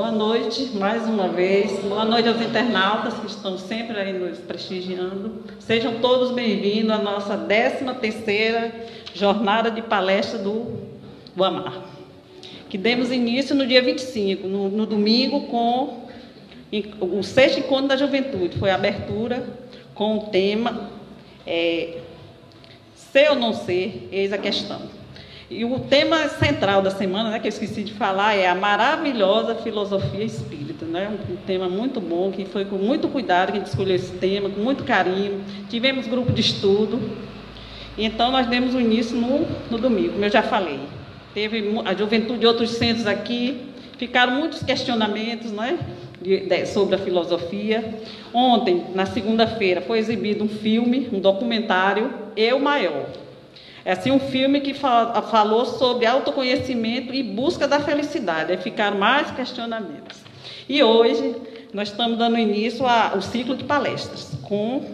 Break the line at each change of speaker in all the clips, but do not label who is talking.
Boa noite, mais uma vez. Boa noite aos internautas que estão sempre aí nos prestigiando. Sejam todos bem-vindos à nossa 13ª jornada de palestra do Amar, que demos início no dia 25, no domingo, com o 6º Encontro da Juventude. Foi a abertura com o tema Ser ou não ser, eis a questão. E o tema central da semana, que eu esqueci de falar, é a maravilhosa filosofia espírita. Um tema muito bom, que foi com muito cuidado que a gente escolheu esse tema, com muito carinho. Tivemos grupo de estudo. E então nós demos o início no domingo, como eu já falei. Teve a juventude de outros centros aqui, ficaram muitos questionamentos, sobre a filosofia. Ontem, na segunda-feira, foi exibido um filme, um documentário, Eu Maior. É assim, um filme que falou sobre autoconhecimento e busca da felicidade. Aí ficaram mais questionamentos. E hoje nós estamos dando início ao ciclo de palestras com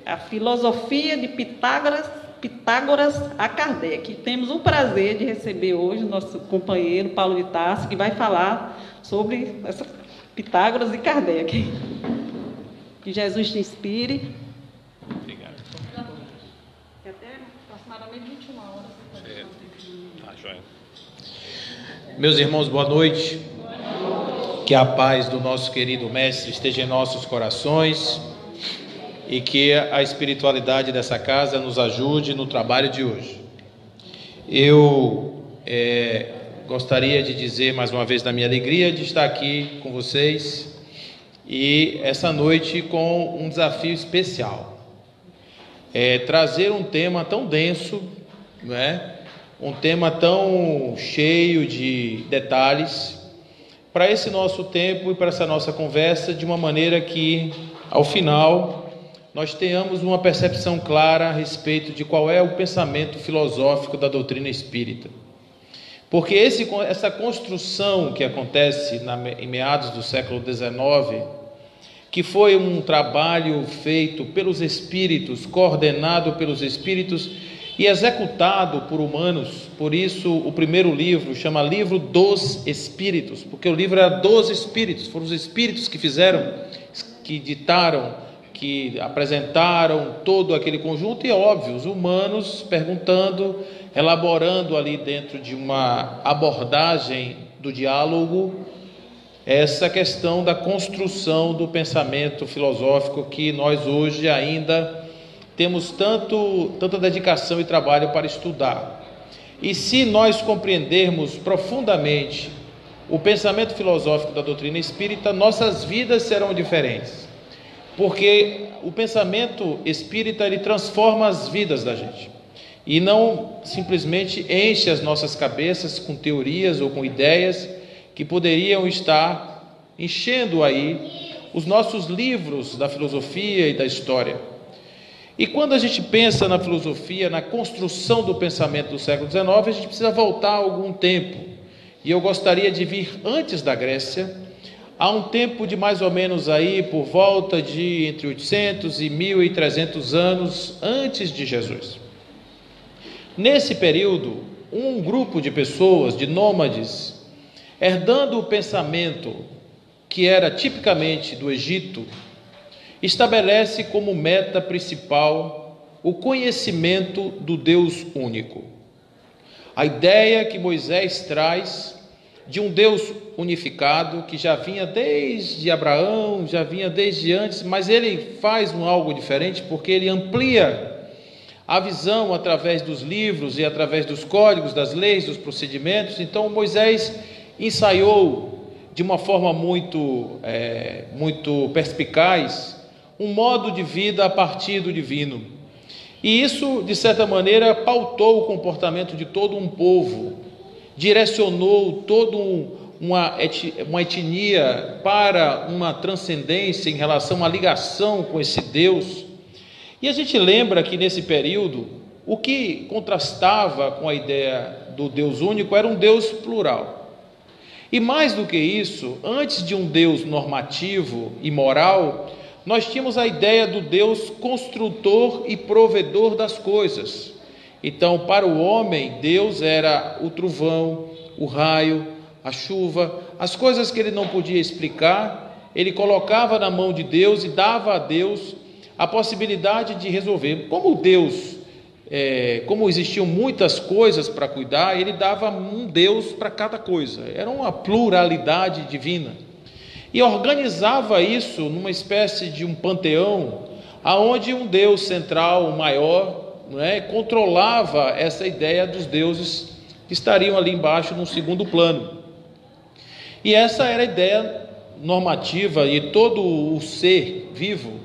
a filosofia de Pitágoras a Kardec. Temos o prazer de receber hoje o nosso companheiro Paulo de Tarso, que vai falar sobre essa Pitágoras e Kardec. Que Jesus te inspire.
Obrigado.
Até aproximadamente 21 horas.
Tá, joia. Meus irmãos, boa noite. Que a paz do nosso querido Mestre esteja em nossos corações e que a espiritualidade dessa casa nos ajude no trabalho de hoje. Eu gostaria de dizer mais uma vez da minha alegria de estar aqui com vocês e essa noite com um desafio especial. Trazer um tema tão denso, um tema tão cheio de detalhes para esse nosso tempo e para essa nossa conversa, de uma maneira que, ao final, nós tenhamos uma percepção clara a respeito de qual é o pensamento filosófico da doutrina espírita. Porque essa construção que acontece em meados do século XIX, que foi um trabalho feito pelos espíritos, coordenado pelos espíritos e executado por humanos. Por isso o primeiro livro chama Livro dos Espíritos, porque o livro era dos espíritos, foram os espíritos que fizeram, que ditaram, que apresentaram todo aquele conjunto, e óbvio, os humanos perguntando, elaborando ali dentro de uma abordagem do diálogo, essa questão da construção do filosófico que nós hoje ainda temos tanta dedicação e trabalho para estudar. E se nós compreendermos profundamente o pensamento filosófico da doutrina espírita, nossas vidas serão diferentes, porque o pensamento espírita ele transforma as vidas da gente e não simplesmente enche as nossas cabeças com teorias ou com ideias que poderiam estar enchendo aí os nossos livros da filosofia e da história. E quando a gente pensa na filosofia, na construção do pensamento do século XIX, a gente precisa voltar a algum tempo. E eu gostaria de vir antes da Grécia, há um tempo de mais ou menos aí por volta de entre 800 e 1300 anos antes de Jesus. Nesse período, um grupo de pessoas, de nômades, herdando o pensamento que era tipicamente do Egito, estabelece como meta principal o conhecimento do Deus único. A ideia que Moisés traz de um Deus unificado, que já vinha desde Abraão, já vinha desde antes, mas ele faz algo diferente, porque ele amplia a visão através dos livros e através dos códigos, das leis, dos procedimentos. Então Moisés ensaiou de uma forma muito perspicaz um modo de vida a partir do divino, e isso de certa maneira pautou o comportamento de todo um povo, direcionou toda uma etnia para uma transcendência em relação à ligação com esse Deus. E a gente lembra que nesse período o que contrastava com a ideia do Deus único era um Deus plural. E mais do que isso, antes de um Deus normativo e moral, nós tínhamos a ideia do Deus construtor e provedor das coisas. Então, para o homem, Deus era o trovão, o raio, a chuva, as coisas que ele não podia explicar, ele colocava na mão de Deus e dava a Deus a possibilidade de resolver. Como existiam muitas coisas para cuidar, ele dava um Deus para cada coisa, era uma pluralidade divina, e organizava isso numa espécie de um panteão, aonde um Deus central, maior, controlava essa ideia dos deuses que estariam ali embaixo, num segundo plano. E essa era a ideia normativa, e todo o ser vivo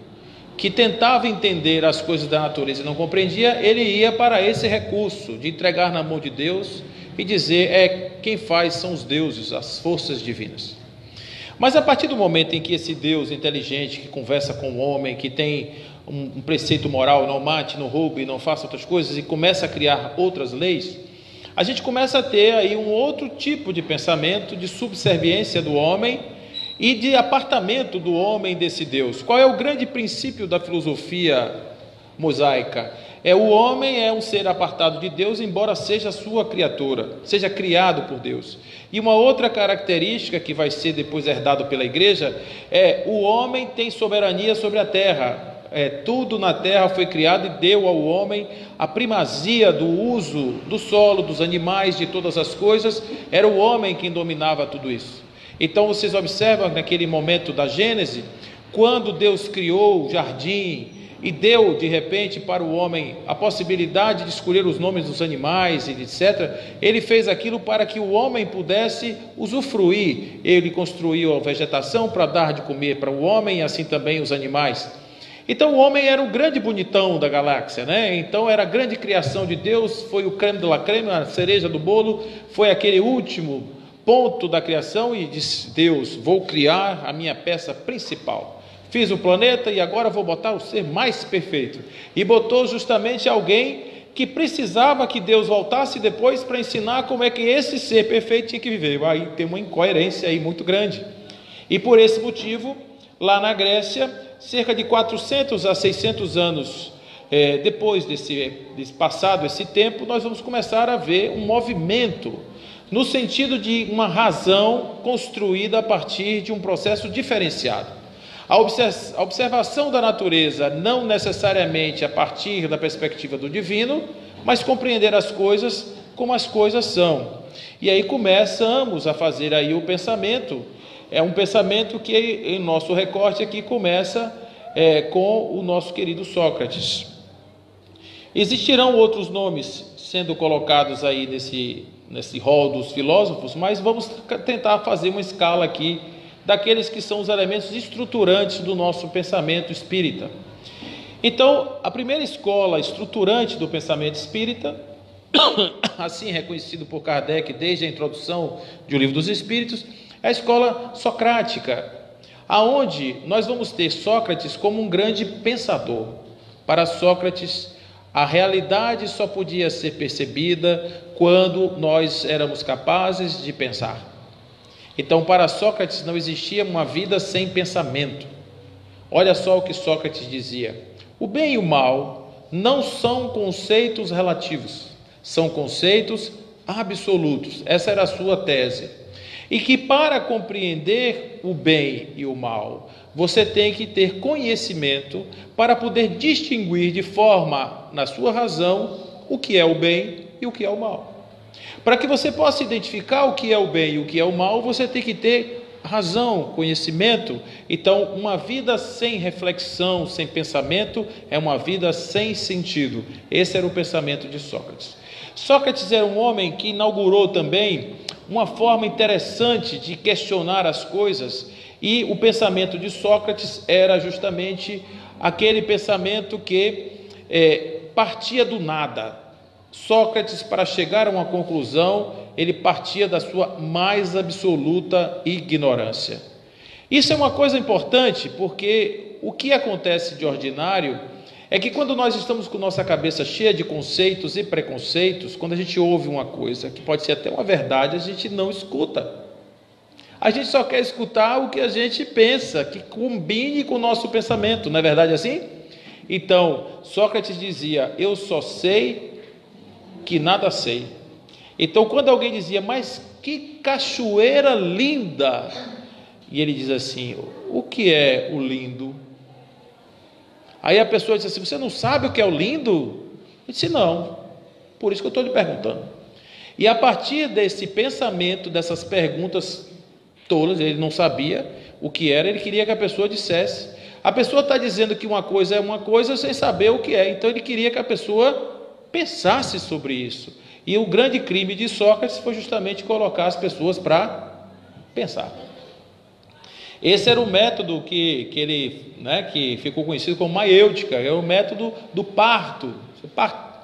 que tentava entender as coisas da natureza e não compreendia, ele ia para esse recurso de entregar na mão de Deus e dizer: quem faz são os deuses, as forças divinas. Mas a partir do momento em que esse Deus inteligente, que conversa com o homem, que tem um preceito moral, não mate, não roube, não faça outras coisas, e começa a criar outras leis, a gente começa a ter aí um outro tipo de pensamento, de subserviência do homem e de apartamento do homem desse Deus. Qual é o grande princípio da filosofia mosaica? O homem é um ser apartado de Deus, embora seja sua criatura, seja criado por Deus. E uma outra característica que vai ser depois herdado pela igreja o homem tem soberania sobre a terra. Tudo na terra foi criado e deu ao homem a primazia do uso do solo, dos animais, de todas as coisas. Era o homem quem dominava tudo isso. Então vocês observam naquele momento da Gênese, quando Deus criou o jardim e deu de repente para o homem a possibilidade de escolher os nomes dos animais, etc. Ele fez aquilo para que o homem pudesse usufruir. Ele construiu a vegetação para dar de comer para o homem, e assim também os animais. Então o homem era o grande bonitão da galáxia, Então era a grande criação de Deus, foi o creme de la creme, a cereja do bolo, foi aquele último ponto da criação, e disse Deus: vou criar a minha peça principal. Fiz o planeta e agora vou botar o ser mais perfeito. E botou justamente alguém que precisava que Deus voltasse depois para ensinar como é que esse ser perfeito tinha que viver. Aí tem uma incoerência aí muito grande. E por esse motivo, lá na Grécia, cerca de 400 a 600 anos depois desse passado esse tempo, nós vamos começar a ver um movimento no sentido de uma razão construída a partir de um processo diferenciado. A observação da natureza, não necessariamente a partir da perspectiva do divino, mas compreender as coisas como as coisas são. E aí começamos a fazer aí o pensamento. É um pensamento que, em nosso recorte aqui, começa com o nosso querido Sócrates. Existirão outros nomes sendo colocados aí nesse rol dos filósofos, mas vamos tentar fazer uma escala aqui daqueles que são os elementos estruturantes do nosso pensamento espírita. Então, a primeira escola estruturante do pensamento espírita, assim reconhecido por Kardec desde a introdução do Livro dos Espíritos, é a escola socrática, aonde nós vamos ter Sócrates como um grande pensador. Para Sócrates, a realidade só podia ser percebida quando nós éramos capazes de pensar. Então, para Sócrates não existia uma vida sem pensamento. Olha só o que Sócrates dizia: o bem e o mal não são conceitos relativos, são conceitos absolutos. Essa era a sua tese. E que para compreender o bem e o mal, você tem que ter conhecimento para poder distinguir de forma, na sua razão, o que é o bem e o que é o mal. Para que você possa identificar o que é o bem e o que é o mal, você tem que ter razão, conhecimento. Então, uma vida sem reflexão, sem pensamento, é uma vida sem sentido. Esse era o pensamento de Sócrates. Sócrates era um homem que inaugurou também uma forma interessante de questionar as coisas, e o pensamento de Sócrates era justamente aquele pensamento que partia do nada. Sócrates, para chegar a uma conclusão, ele partia da sua mais absoluta ignorância. Isso é uma coisa importante, porque o que acontece de ordinário é que quando nós estamos com nossa cabeça cheia de conceitos e preconceitos, quando a gente ouve uma coisa que pode ser até uma verdade, a gente não escuta. A gente só quer escutar o que a gente pensa, que combine com o nosso pensamento, não é verdade assim? Então, Sócrates dizia: eu só sei que nada sei. Então, quando alguém dizia: mas que cachoeira linda! E ele diz assim: o que é o lindo? Aí a pessoa diz assim: você não sabe o que é o lindo? Eu disse: não, por isso que eu estou lhe perguntando. E a partir desse pensamento, dessas perguntas tolas, ele não sabia o que era, ele queria que a pessoa dissesse. A pessoa está dizendo que uma coisa é uma coisa sem saber o que é, então ele queria que a pessoa pensasse sobre isso. E o grande crime de Sócrates foi justamente colocar as pessoas para pensar. Esse era o método que ficou conhecido como maiêutica, é o método do parto, você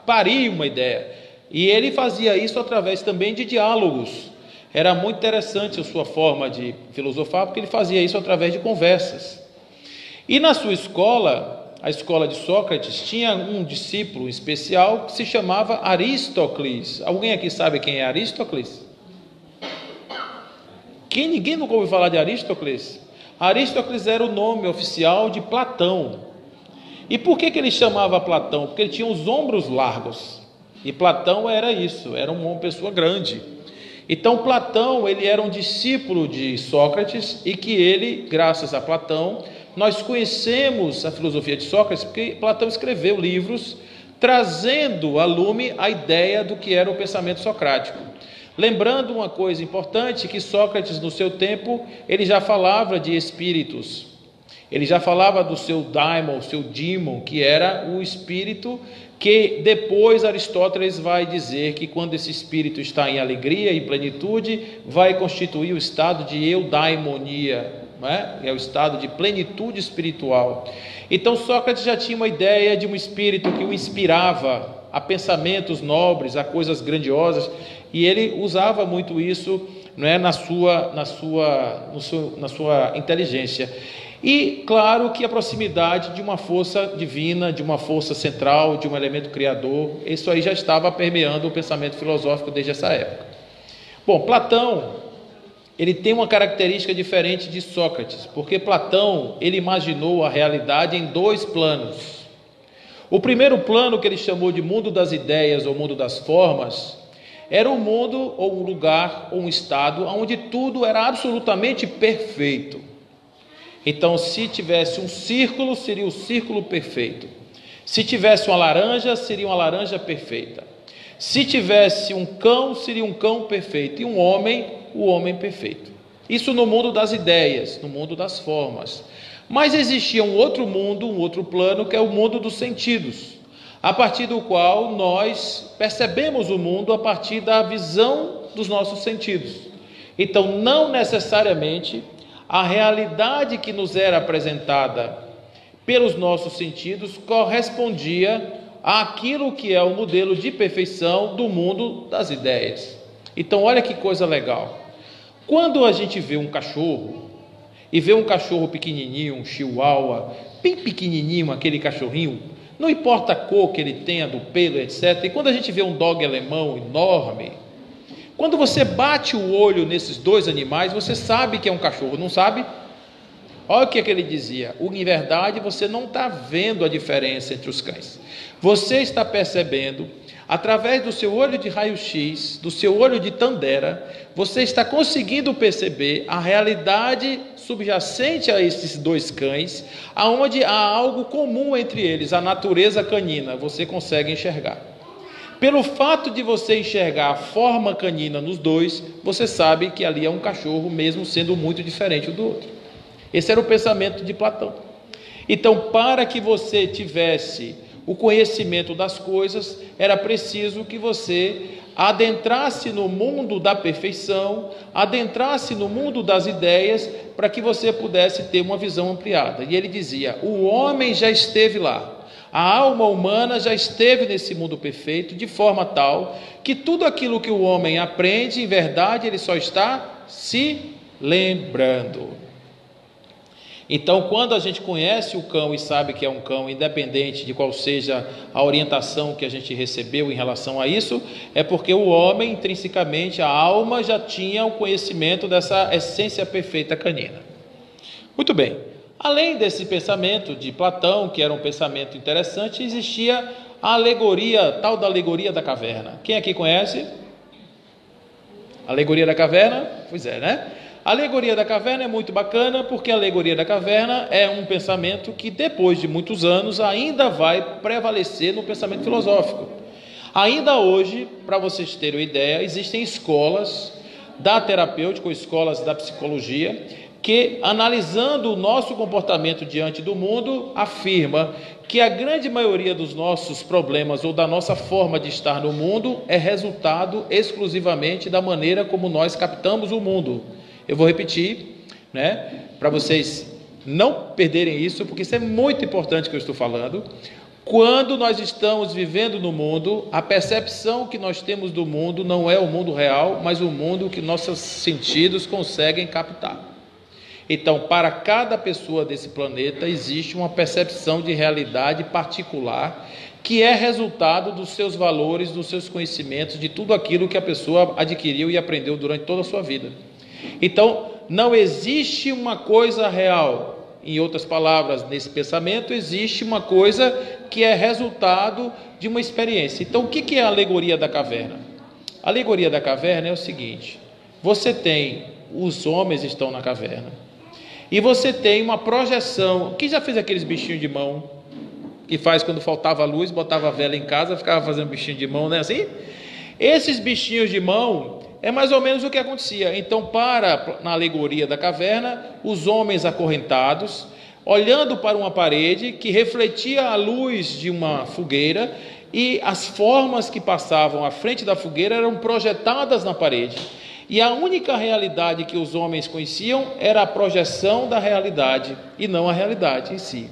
parir uma ideia. E ele fazia isso através também de diálogos. Era muito interessante a sua forma de filosofar, porque ele fazia isso através de conversas. E na sua escola, a escola de Sócrates, tinha um discípulo especial que se chamava Aristócles. Alguém aqui sabe quem é Aristócles? Ninguém nunca ouviu falar de Aristócles? Aristócles era o nome oficial de Platão. E por que ele chamava Platão? Porque ele tinha os ombros largos. E Platão era isso, era uma pessoa grande. Então Platão, ele era um discípulo de Sócrates, e que ele, graças a Platão, nós conhecemos a filosofia de Sócrates, porque Platão escreveu livros trazendo a lume a ideia do que era o pensamento socrático. Lembrando uma coisa importante, que Sócrates no seu tempo, ele já falava de espíritos, ele já falava do seu daimon, seu dímon, que era o espírito que depois Aristóteles vai dizer que quando esse espírito está em alegria e plenitude, vai constituir o estado de eudaimonia, não é? É o estado de plenitude espiritual. Então Sócrates já tinha uma ideia de um espírito que o inspirava a pensamentos nobres, a coisas grandiosas, e ele usava muito isso, não é, na sua inteligência. E claro que a proximidade de uma força divina, de uma força central, de um elemento criador, isso aí já estava permeando o pensamento filosófico desde essa época. Bom, Platão, ele tem uma característica diferente de Sócrates, porque Platão, ele imaginou a realidade em dois planos. O primeiro plano, que ele chamou de mundo das ideias ou mundo das formas, era um mundo ou um lugar ou um estado onde tudo era absolutamente perfeito. Então, se tivesse um círculo, seria o círculo perfeito. Se tivesse uma laranja, seria uma laranja perfeita. Se tivesse um cão, seria um cão perfeito. E um homem, o homem perfeito. Isso no mundo das ideias, no mundo das formas. Mas existia um outro mundo, um outro plano, que é o mundo dos sentidos, a partir do qual nós percebemos o mundo a partir da visão dos nossos sentidos. Então, não necessariamente a realidade que nos era apresentada pelos nossos sentidos correspondia àquilo que é o modelo de perfeição do mundo das ideias. Então, olha que coisa legal. Quando a gente vê um cachorro, e vê um cachorro pequenininho, um chihuahua, bem pequenininho, aquele cachorrinho, não importa a cor que ele tenha, do pelo, etc. E quando a gente vê um dog alemão enorme, quando você bate o olho nesses dois animais, você sabe que é um cachorro, não sabe? Olha o que ele dizia: em verdade você não está vendo a diferença entre os cães, você está percebendo, através do seu olho de raio-x, do seu olho de Tandera, você está conseguindo perceber a realidade subjacente a esses dois cães, aonde há algo comum entre eles, a natureza canina, você consegue enxergar. Pelo fato de você enxergar a forma canina nos dois, você sabe que ali é um cachorro, mesmo sendo muito diferente um do outro. Esse era o pensamento de Platão. Então, para que você tivesse o conhecimento das coisas, era preciso que você adentrasse no mundo da perfeição, adentrasse no mundo das ideias, para que você pudesse ter uma visão ampliada. E ele dizia: o homem já esteve lá, a alma humana já esteve nesse mundo perfeito, de forma tal que tudo aquilo que o homem aprende, em verdade, ele só está se lembrando. Então, quando a gente conhece o cão e sabe que é um cão, independente de qual seja a orientação que a gente recebeu em relação a isso, é porque o homem, intrinsecamente, a alma já tinha o conhecimento dessa essência perfeita canina. Muito bem. Além desse pensamento de Platão, que era um pensamento interessante, existia a alegoria, tal da alegoria da caverna. Quem aqui conhece? Alegoria da caverna? Pois é, né? A alegoria da caverna é muito bacana, porque a alegoria da caverna é um pensamento que depois de muitos anos ainda vai prevalecer no pensamento filosófico. Ainda hoje, para vocês terem uma ideia, existem escolas da terapêutica, ou escolas da psicologia, que, analisando o nosso comportamento diante do mundo, afirma que a grande maioria dos nossos problemas ou da nossa forma de estar no mundo é resultado exclusivamente da maneira como nós captamos o mundo. Eu vou repetir, né, para vocês não perderem isso, porque isso é muito importante que eu estou falando. Quando nós estamos vivendo no mundo, a percepção que nós temos do mundo não é o mundo real, mas o mundo que nossos sentidos conseguem captar. Então, para cada pessoa desse planeta, existe uma percepção de realidade particular, que é resultado dos seus valores, dos seus conhecimentos, de tudo aquilo que a pessoa adquiriu e aprendeu durante toda a sua vida. Então, não existe uma coisa real. Em outras palavras, nesse pensamento, existe uma coisa que é resultado de uma experiência. Então, o que é a alegoria da caverna? A alegoria da caverna é o seguinte: você tem, os homens estão na caverna, e você tem uma projeção. Quem já fez aqueles bichinhos de mão que faz quando faltava luz, botava a vela em casa, ficava fazendo bichinho de mão, né, assim? Esses bichinhos de mão é mais ou menos o que acontecia. Então, na alegoria da caverna, os homens acorrentados, olhando para uma parede que refletia a luz de uma fogueira, e as formas que passavam à frente da fogueira eram projetadas na parede. E a única realidade que os homens conheciam era a projeção da realidade e não a realidade em si.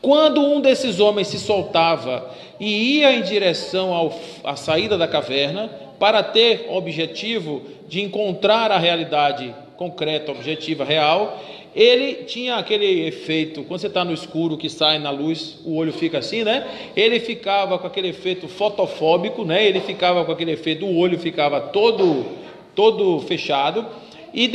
Quando um desses homens se soltava e ia em direção à saída da caverna, para ter o objetivo de encontrar a realidade concreta, objetiva, real, ele tinha aquele efeito, quando você está no escuro que sai na luz, o olho fica assim, né? Ele ficava com aquele efeito fotofóbico, né? Ele ficava com aquele efeito, o olho ficava todo fechado, e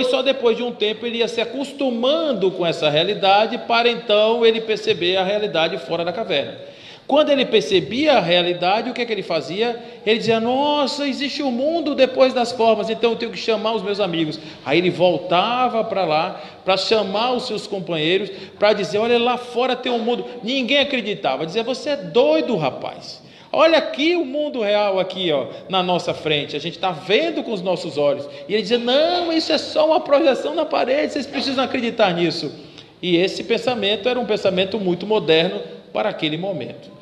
só depois de um tempo ele ia se acostumando com essa realidade, para então ele perceber a realidade fora da caverna. Quando ele percebia a realidade, o que ele fazia? Ele dizia: nossa, existe um mundo depois das formas, então eu tenho que chamar os meus amigos. Aí ele voltava para lá, para chamar os seus companheiros, para dizer: olha, lá fora tem um mundo. Ninguém acreditava, dizia: você é doido, rapaz. Olha aqui o mundo real aqui, ó, na nossa frente, a gente está vendo com os nossos olhos. E ele dizia: não, isso é só uma projeção na parede, vocês precisam acreditar nisso. E esse pensamento era um pensamento muito moderno para aquele momento.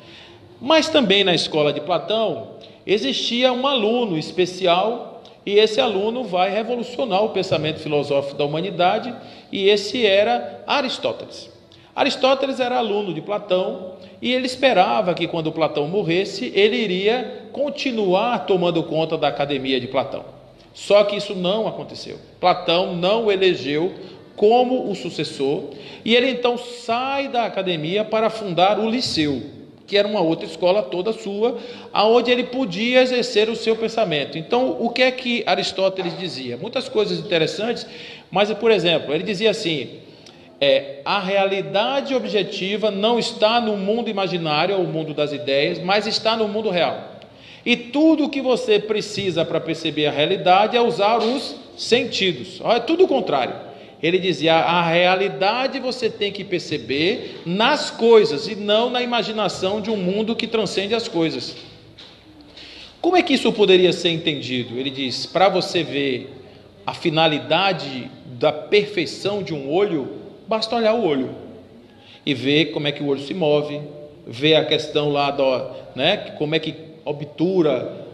Mas também na escola de Platão existia um aluno especial, e esse aluno vai revolucionar o pensamento filosófico da humanidade, e esse era Aristóteles. Aristóteles era aluno de Platão, e ele esperava que quando Platão morresse, ele iria continuar tomando conta da academia de Platão. Só que isso não aconteceu. Platão não o elegeu como o sucessor, e ele então sai da academia para fundar o Liceu, que era uma outra escola toda sua, aonde ele podia exercer o seu pensamento. Então, o que é que Aristóteles dizia? Muitas coisas interessantes, mas, por exemplo, ele dizia assim: a realidade objetiva não está no mundo imaginário, ou o mundo das ideias, mas está no mundo real. E tudo o que você precisa para perceber a realidade é usar os sentidos. É tudo o contrário. Ele dizia: a realidade você tem que perceber nas coisas e não na imaginação de um mundo que transcende as coisas. Como é que isso poderia ser entendido? Ele diz: para você ver a finalidade da perfeição de um olho, basta olhar o olho e ver como é que o olho se move, ver a questão lá né, como é que obtura,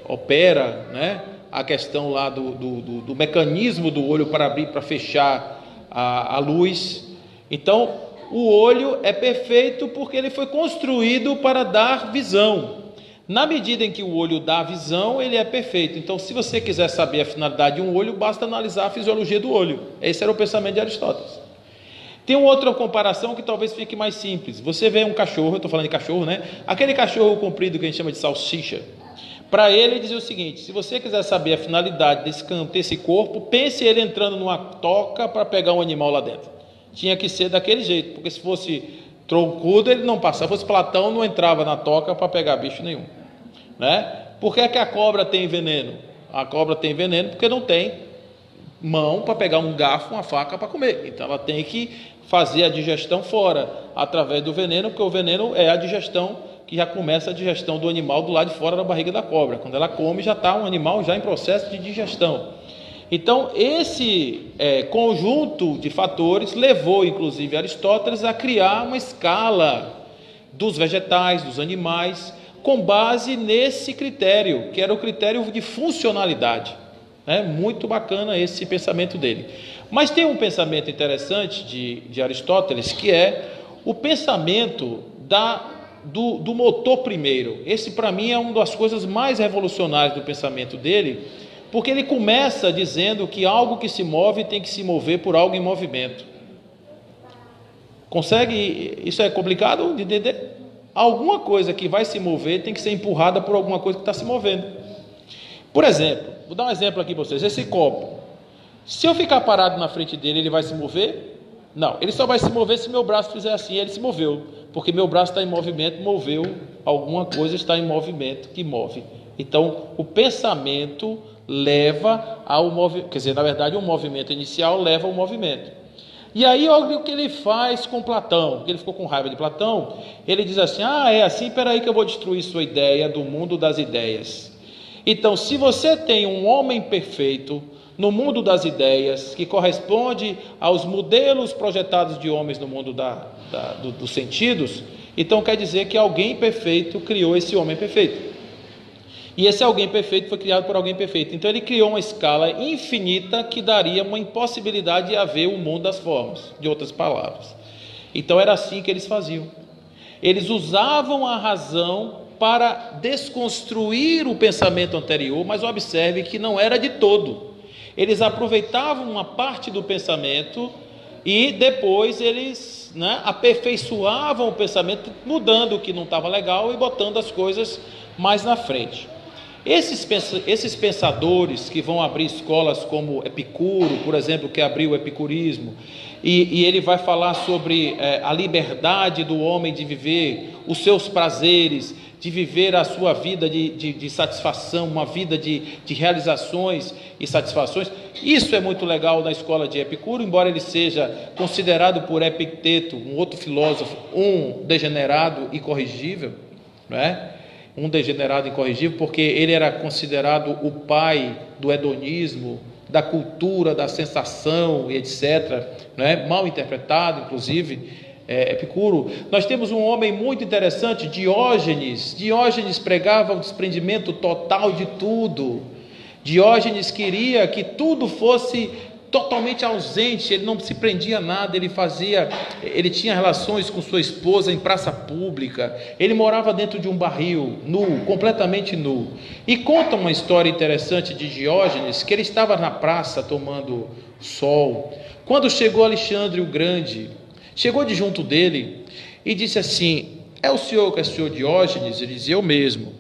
opera, né? A questão lá do mecanismo do olho para abrir, para fechar a luz. Então, o olho é perfeito porque ele foi construído para dar visão. Na medida em que o olho dá visão, ele é perfeito. Então, se você quiser saber a finalidade de um olho, basta analisar a fisiologia do olho. Esse era o pensamento de Aristóteles. Tem uma outra comparação que talvez fique mais simples. Você vê um cachorro, eu estou falando de cachorro, né? Aquele cachorro comprido que a gente chama de salsicha. Para ele dizia o seguinte: se você quiser saber a finalidade desse corpo, pense ele entrando numa toca para pegar um animal lá dentro. Tinha que ser daquele jeito, porque se fosse troncudo ele não passava. Se fosse Platão, não entrava na toca para pegar bicho nenhum, né? Por que é que a cobra tem veneno? A cobra tem veneno porque não tem mão para pegar um garfo, uma faca para comer. Então ela tem que fazer a digestão fora, através do veneno, porque o veneno é a digestão, que já começa a digestão do animal do lado de fora da barriga da cobra. Quando ela come, já está um animal já em processo de digestão. Então esse conjunto de fatores levou inclusive Aristóteles a criar uma escala dos vegetais, dos animais, com base nesse critério, que era o critério de funcionalidade. Muito bacana esse pensamento dele. Mas tem um pensamento interessante de Aristóteles, que é o pensamento do motor primeiro. Esse, para mim, é uma das coisas mais revolucionárias do pensamento dele, porque ele começa dizendo que algo que se move tem que se mover por algo em movimento. Consegue? Isso é complicado de entender? Alguma coisa que vai se mover tem que ser empurrada por alguma coisa que está se movendo. Por exemplo, vou dar um exemplo aqui para vocês. Esse copo, se eu ficar parado na frente dele, ele vai se mover? Não, ele só vai se mover se meu braço fizer assim. Ele se moveu, porque meu braço está em movimento, moveu, alguma coisa está em movimento que move. Então, o pensamento leva ao movimento, quer dizer, na verdade, o movimento inicial leva ao movimento. E aí, olha o que ele faz com Platão, porque ele ficou com raiva de Platão. Ele diz assim: é assim, espera aí que eu vou destruir sua ideia do mundo das ideias. Então, se você tem um homem perfeito no mundo das ideias, que corresponde aos modelos projetados de homens no mundo dos sentidos, então quer dizer que alguém perfeito criou esse homem perfeito. E esse alguém perfeito foi criado por alguém perfeito. Então ele criou uma escala infinita que daria uma impossibilidade de haver o mundo das formas, de outras palavras. Então era assim que eles faziam. Eles usavam a razão para desconstruir o pensamento anterior, mas observe que não era de todo. Eles aproveitavam uma parte do pensamento e depois eles aperfeiçoavam o pensamento, mudando o que não estava legal e botando as coisas mais na frente. Esses pensadores que vão abrir escolas como Epicuro, por exemplo, que abriu o epicurismo, e ele vai falar sobre a liberdade do homem de viver os seus prazeres, de viver a sua vida de satisfação, uma vida de realizações e satisfações. Isso é muito legal na escola de Epicuro, embora ele seja considerado por Epicteto, um outro filósofo, um degenerado e corrigível, não é? Um degenerado incorrigível, porque ele era considerado o pai do hedonismo, da cultura, da sensação e etc., mal interpretado, inclusive, Epicuro. Nós temos um homem muito interessante, Diógenes. Diógenes pregava o desprendimento total de tudo. Diógenes queria que tudo fosse totalmente ausente, ele não se prendia a nada, ele tinha relações com sua esposa em praça pública, ele morava dentro de um barril, nu, completamente nu. E conta uma história interessante de Diógenes, que ele estava na praça tomando sol, quando chegou Alexandre o Grande, chegou de junto dele e disse assim: é o senhor que é o senhor Diógenes? Ele dizia: eu mesmo.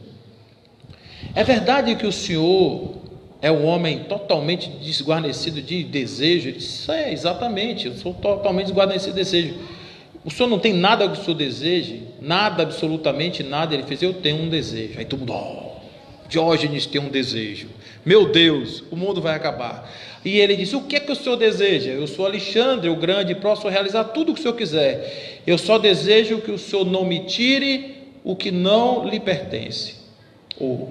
É verdade que o senhor é um homem totalmente desguarnecido de desejo? Ele disse: exatamente, eu sou totalmente desguarnecido de desejo. O senhor não tem nada que o senhor deseje? Nada, absolutamente nada. Ele fez: eu tenho um desejo. Aí todo mundo: Diógenes tem um desejo, meu Deus, o mundo vai acabar. E ele disse: o que é que o senhor deseja? Eu sou Alexandre o Grande, posso realizar tudo o que o senhor quiser. Eu só desejo que o senhor não me tire o que não lhe pertence. O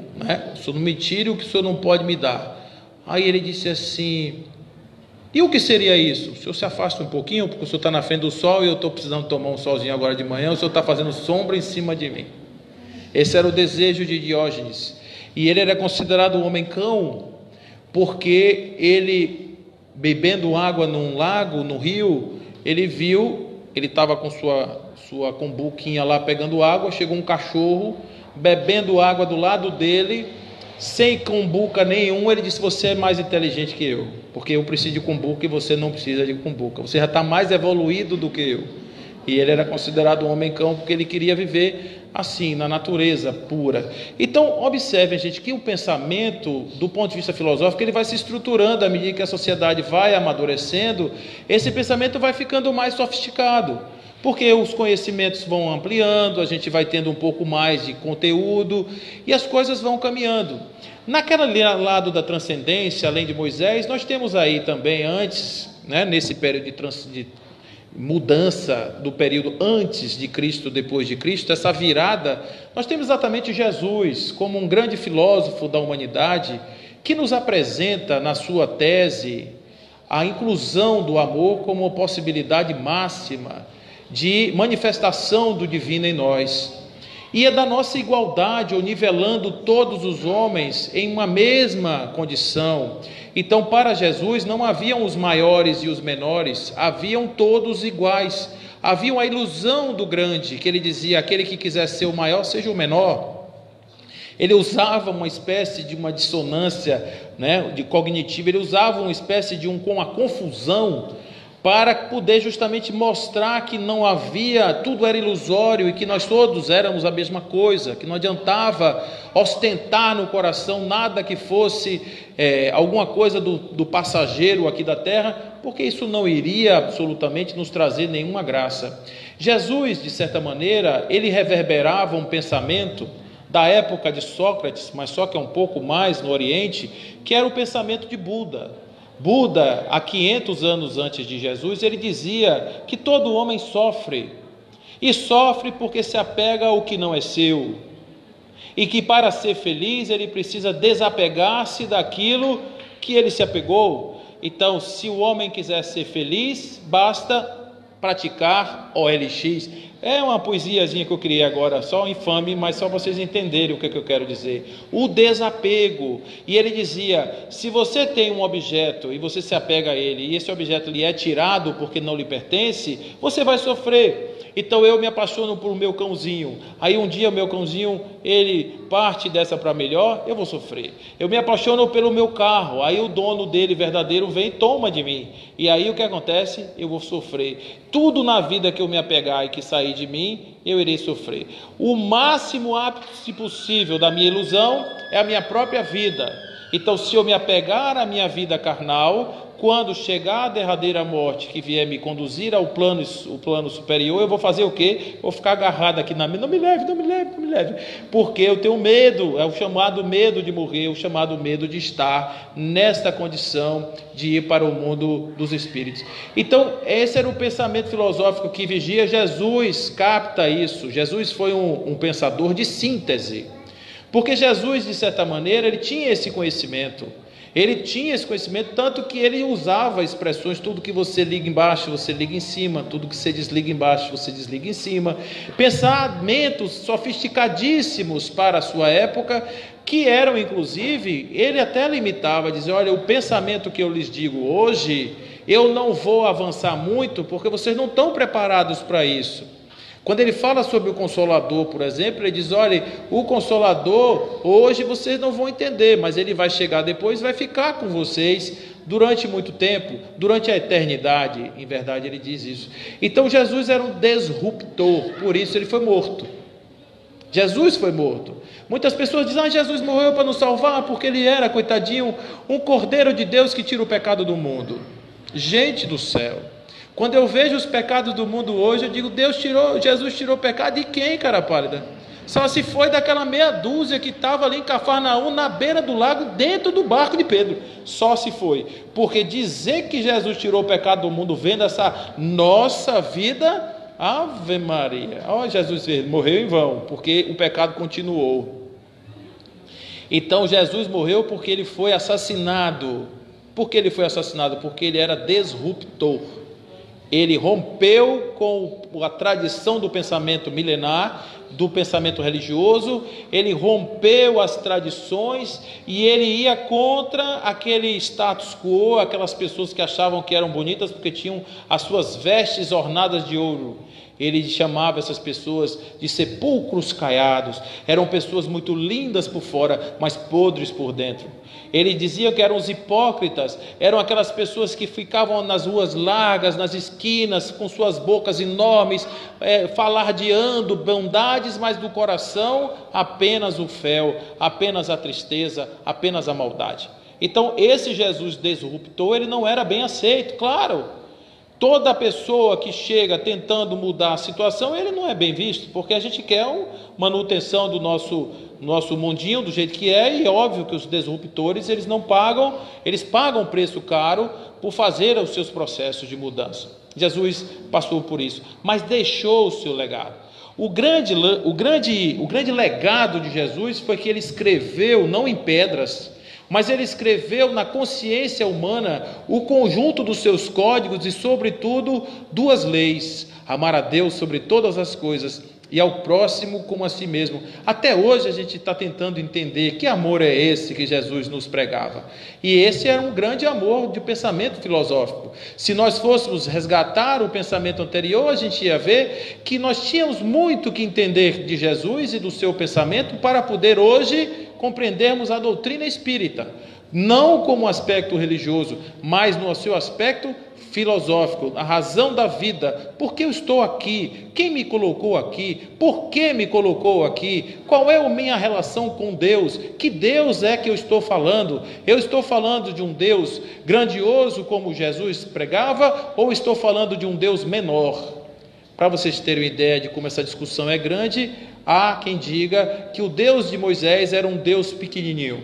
senhor não me tire o que o senhor não pode me dar. Aí ele disse assim: e o que seria isso? O senhor se afasta um pouquinho, porque o senhor está na frente do sol e eu estou precisando tomar um solzinho agora de manhã, o senhor está fazendo sombra em cima de mim. Esse era o desejo de Diógenes. E ele era considerado um homem cão, porque ele, bebendo água num lago, no rio, ele estava com sua cumbuquinha lá pegando água, chegou um cachorro bebendo água do lado dele, sem cumbuca nenhum. Ele disse: você é mais inteligente que eu, porque eu preciso de cumbuca e você não precisa de cumbuca, você já está mais evoluído do que eu. E ele era considerado um homem cão, porque ele queria viver assim, na natureza pura. Então, observem, gente, que o pensamento, do ponto de vista filosófico, ele vai se estruturando à medida que a sociedade vai amadurecendo. Esse pensamento vai ficando mais sofisticado. Porque os conhecimentos vão ampliando, a gente vai tendo um pouco mais de conteúdo e as coisas vão caminhando. Naquele lado da transcendência, além de Moisés, nós temos aí também antes, né, nesse período de mudança do período antes de Cristo, depois de Cristo, essa virada, nós temos exatamente Jesus como um grande filósofo da humanidade que nos apresenta na sua tese a inclusão do amor como possibilidade máxima de manifestação do divino em nós, e é da nossa igualdade, ou nivelando todos os homens em uma mesma condição. Então, para Jesus não haviam os maiores e os menores, haviam todos iguais. Havia a ilusão do grande, que ele dizia: aquele que quiser ser o maior, seja o menor. Ele usava uma espécie de uma dissonância, né, de cognitiva, ele usava uma espécie de uma confusão, para poder justamente mostrar que não havia, tudo era ilusório e que nós todos éramos a mesma coisa, que não adiantava ostentar no coração nada que fosse alguma coisa do passageiro aqui da terra, porque isso não iria absolutamente nos trazer nenhuma graça. Jesus, de certa maneira, ele reverberava um pensamento da época de Sócrates, mas só que é um pouco mais no Oriente, que era o pensamento de Buda. Buda, há 500 anos antes de Jesus, ele dizia que todo homem sofre, e sofre porque se apega ao que não é seu, e que para ser feliz ele precisa desapegar-se daquilo que ele se apegou. Então, se o homem quiser ser feliz, basta praticar OLX. É uma poesiazinha que eu criei agora, só infame, mas só para vocês entenderem o que eu quero dizer. O desapego. E ele dizia: se você tem um objeto e você se apega a ele, e esse objeto lhe é tirado porque não lhe pertence, você vai sofrer. Então eu me apaixono por meu cãozinho, aí um dia o meu cãozinho, ele parte dessa para melhor, eu vou sofrer. Eu me apaixono pelo meu carro, aí o dono dele verdadeiro vem e toma de mim, e aí o que acontece? Eu vou sofrer. Tudo na vida que eu me apegar e que sair de mim, eu irei sofrer. O máximo ápice possível da minha ilusão é a minha própria vida. Então, se eu me apegar à minha vida carnal, quando chegar a derradeira morte que vier me conduzir ao plano superior, eu vou fazer o quê? Vou ficar agarrado aqui na minha, não me leve, não me leve, não me leve, porque eu tenho medo, é o chamado medo de morrer, o chamado medo de estar nesta condição de ir para o mundo dos espíritos. Então, esse era o pensamento filosófico que vigia. Jesus capta isso. Jesus foi um pensador de síntese, porque Jesus, de certa maneira, ele tinha esse conhecimento. Ele tinha esse conhecimento, tanto que ele usava expressões: tudo que você liga embaixo, você liga em cima, tudo que você desliga embaixo, você desliga em cima. Pensamentos sofisticadíssimos para a sua época, que eram, inclusive, ele até limitava, dizia: olha, o pensamento que eu lhes digo hoje, eu não vou avançar muito, porque vocês não estão preparados para isso. Quando ele fala sobre o Consolador, por exemplo, ele diz: olha, o Consolador, hoje vocês não vão entender, mas ele vai chegar depois, vai ficar com vocês durante muito tempo, durante a eternidade. Em verdade, ele diz isso. Então, Jesus era um disruptor, por isso ele foi morto. Jesus foi morto. Muitas pessoas dizem: ah, Jesus morreu para nos salvar, porque ele era, coitadinho, um Cordeiro de Deus que tira o pecado do mundo. Gente do céu! Quando eu vejo os pecados do mundo hoje, eu digo: Jesus tirou o pecado de quem, cara pálida? Só se foi daquela meia dúzia que estava ali em Cafarnaum, na beira do lago, dentro do barco de Pedro. Só se foi. Porque dizer que Jesus tirou o pecado do mundo, vendo essa nossa vida, Ave Maria, ó, Jesus morreu em vão, porque o pecado continuou. Então Jesus morreu porque ele foi assassinado. Por que ele foi assassinado? Porque ele era disruptor. Ele rompeu com a tradição do pensamento milenar, do pensamento religioso. Ele rompeu as tradições e ele ia contra aquele status quo, aquelas pessoas que achavam que eram bonitas porque tinham as suas vestes ornadas de ouro. Ele chamava essas pessoas de sepulcros caiados. Eram pessoas muito lindas por fora, mas podres por dentro. Ele dizia que eram os hipócritas, eram aquelas pessoas que ficavam nas ruas largas, nas esquinas, com suas bocas enormes, falardeando bondades, mas do coração apenas o fel, apenas a tristeza, apenas a maldade. Então esse Jesus disruptor, ele não era bem aceito, claro. Toda pessoa que chega tentando mudar a situação, ele não é bem visto, porque a gente quer manutenção do nosso mundinho do jeito que é, e é óbvio que os disruptores, eles pagam preço caro por fazer os seus processos de mudança. Jesus passou por isso, mas deixou o seu legado. O grande legado de Jesus foi que ele escreveu, não em pedras, mas ele escreveu na consciência humana o conjunto dos seus códigos e, sobretudo, duas leis: amar a Deus sobre todas as coisas e ao próximo como a si mesmo. Até hoje a gente está tentando entender que amor é esse que Jesus nos pregava. E esse era um grande amor de pensamento filosófico. Se nós fôssemos resgatar o pensamento anterior, a gente ia ver que nós tínhamos muito que entender de Jesus e do seu pensamento para poder hoje compreendermos a doutrina espírita, não como aspecto religioso, mas no seu aspecto filosófico, a razão da vida. Por que eu estou aqui? Quem me colocou aqui? Por que me colocou aqui? Qual é a minha relação com Deus? Que Deus é que eu estou falando? Eu estou falando de um Deus grandioso como Jesus pregava, ou estou falando de um Deus menor? Para vocês terem uma ideia de como essa discussão é grande, há quem diga que o Deus de Moisés era um Deus pequenininho,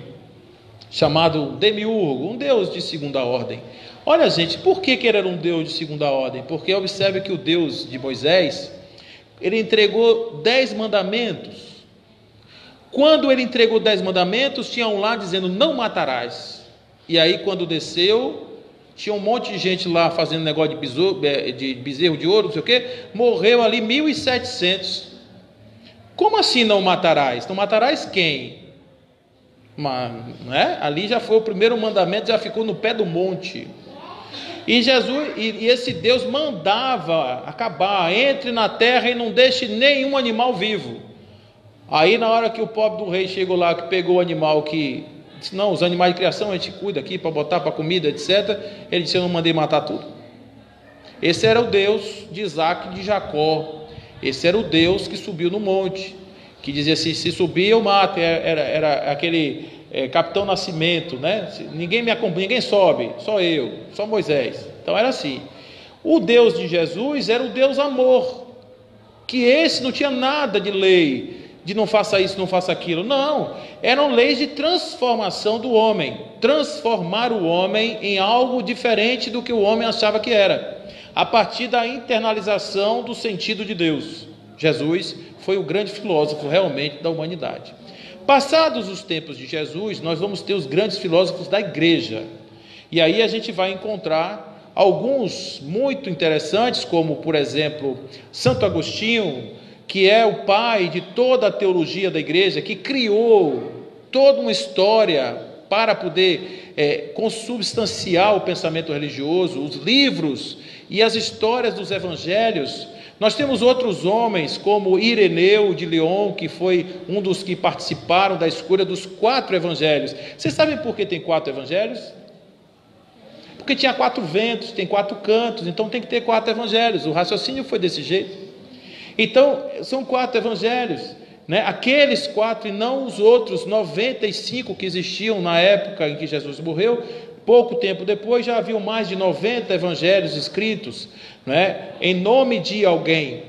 chamado Demiurgo, um Deus de segunda ordem. Olha, gente, por que ele era um Deus de segunda ordem? Porque observe que o Deus de Moisés, ele entregou 10 mandamentos. Quando ele entregou 10 mandamentos, tinha um lá dizendo: não matarás. E aí, quando desceu, tinha um monte de gente lá fazendo negócio de bezerro de ouro, não sei o que, morreu ali 1.700. Como assim não matarás? Não matarás quem? Né? Ali já foi o primeiro mandamento, já ficou no pé do monte. E Jesus, e esse Deus mandava acabar: entre na terra e não deixe nenhum animal vivo. Aí na hora que o pobre do rei chegou lá, que pegou o animal, que disse: não, os animais de criação a gente cuida aqui para botar para comida, etc. Ele disse: eu não mandei matar tudo. Esse era o Deus de Isaac e de Jacó. Esse era o Deus que subiu no monte, que dizia assim: se subir eu mato. Era aquele Capitão Nascimento, né? Ninguém me acompanha, ninguém sobe, só eu, só Moisés. Então era assim. O Deus de Jesus era o Deus amor, que esse não tinha nada de lei, de não faça isso, não faça aquilo. Não, eram leis de transformação do homem, transformar o homem em algo diferente do que o homem achava que era, a partir da internalização do sentido de Deus. Jesus foi o grande filósofo realmente da humanidade. Passados os tempos de Jesus, nós vamos ter os grandes filósofos da igreja, e aí a gente vai encontrar alguns muito interessantes, como por exemplo Santo Agostinho, que é o pai de toda a teologia da igreja, que criou toda uma história para poder consubstanciar o pensamento religioso, os livros e as histórias dos evangelhos. Nós temos outros homens, como Ireneu de Lyon, que foi um dos que participaram da escolha dos 4 evangelhos. Vocês sabem por que tem 4 evangelhos? Porque tinha 4 ventos, tem 4 cantos, então tem que ter 4 evangelhos. O raciocínio foi desse jeito. Então, são 4 evangelhos, né? Aqueles 4 e não os outros 95 que existiam na época em que Jesus morreu. Pouco tempo depois já haviam mais de 90 evangelhos escritos, né, em nome de alguém.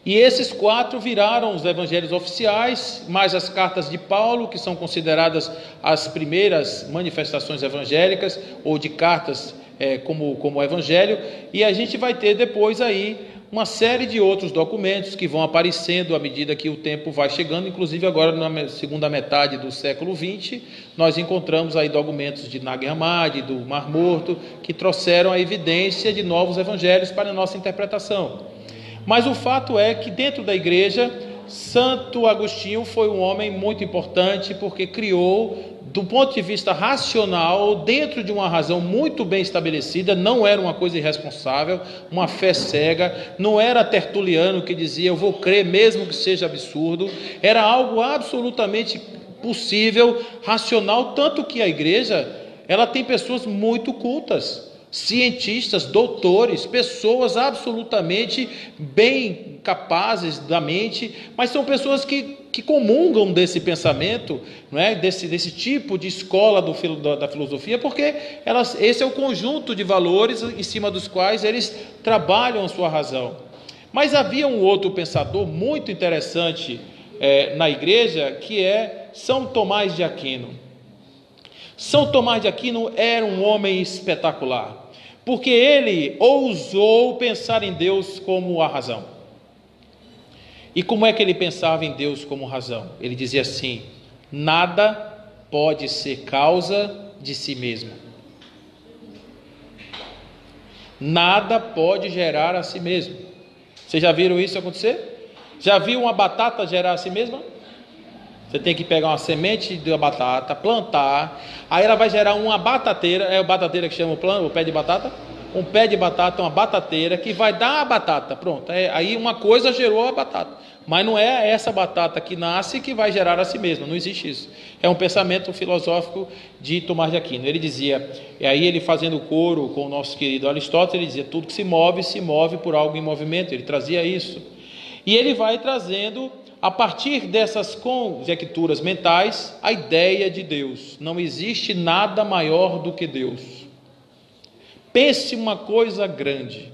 E esses 4 viraram os evangelhos oficiais, mais as cartas de Paulo, que são consideradas as primeiras manifestações evangélicas, ou de cartas como evangelho. E a gente vai ter depois aí uma série de outros documentos que vão aparecendo à medida que o tempo vai chegando. Inclusive agora na segunda metade do século XX, nós encontramos aí documentos de Nag Hammadi, do Mar Morto, que trouxeram a evidência de novos evangelhos para a nossa interpretação. Mas o fato é que dentro da igreja, Santo Agostinho foi um homem muito importante, porque criou, do ponto de vista racional, dentro de uma razão muito bem estabelecida, não era uma coisa irresponsável, uma fé cega, não era Tertuliano que dizia eu vou crer mesmo que seja absurdo, era algo absolutamente possível, racional, tanto que a igreja, ela tem pessoas muito cultas, cientistas, doutores, pessoas absolutamente bem capazes da mente, mas são pessoas que comungam desse pensamento, não é? desse tipo de escola da filosofia, porque esse é o conjunto de valores em cima dos quais eles trabalham a sua razão. Mas havia um outro pensador muito interessante na igreja, que é São Tomás de Aquino. São Tomás de Aquino era um homem espetacular, porque ele ousou pensar em Deus como a razão. E como é que ele pensava em Deus como razão? Ele dizia assim: nada pode ser causa de si mesmo. Nada pode gerar a si mesmo. Vocês já viram isso acontecer? Já viu uma batata gerar a si mesma? Você tem que pegar uma semente de batata, plantar, aí ela vai gerar uma batateira, é a batateira que chama o pé de batata? Um pé de batata, uma batateira, que vai dar a batata, pronto. Aí uma coisa gerou a batata, mas não é essa batata que nasce que vai gerar a si mesma, não existe isso. É um pensamento filosófico de Tomás de Aquino. Ele dizia, e aí ele fazendo coro com o nosso querido Aristóteles, ele dizia, tudo que se move por algo em movimento, ele trazia isso. E ele vai trazendo, a partir dessas conjecturas mentais, a ideia de Deus. Não existe nada maior do que Deus. Pense uma coisa grande.